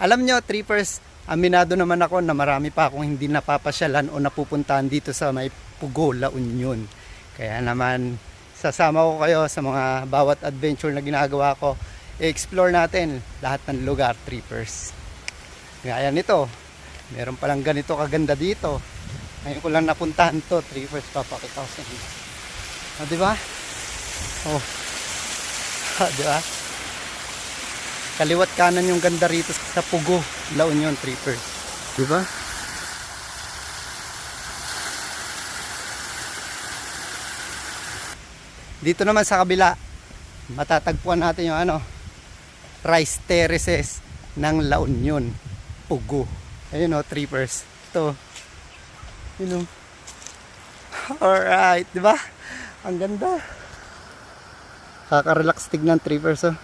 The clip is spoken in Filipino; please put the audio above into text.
Alam nyo, trippers, aminado naman ako na marami pa akong hindi napapasyalan o napupuntahan dito sa may Pugo, La Union. Kaya naman, sasama ko kayo sa mga bawat adventure na ginagawa ko. I-explore natin lahat ng lugar, trippers. Gaya nito, meron palang ganito kaganda dito. Ngayon ko lang napuntahan to, trippers, papakita ko sa inyo. Diba? Oh. Diba? Kaliwat kanan yung ganda rito sa Pugo, La Union, trippers. Diba? Dito naman sa kabila, matatagpuan natin yung rice terraces ng La Union, Pugo. Ayun o, trippers. Ito. Yun o. Alright, diba? Ang ganda. Kaka-relax tignan, trippers o.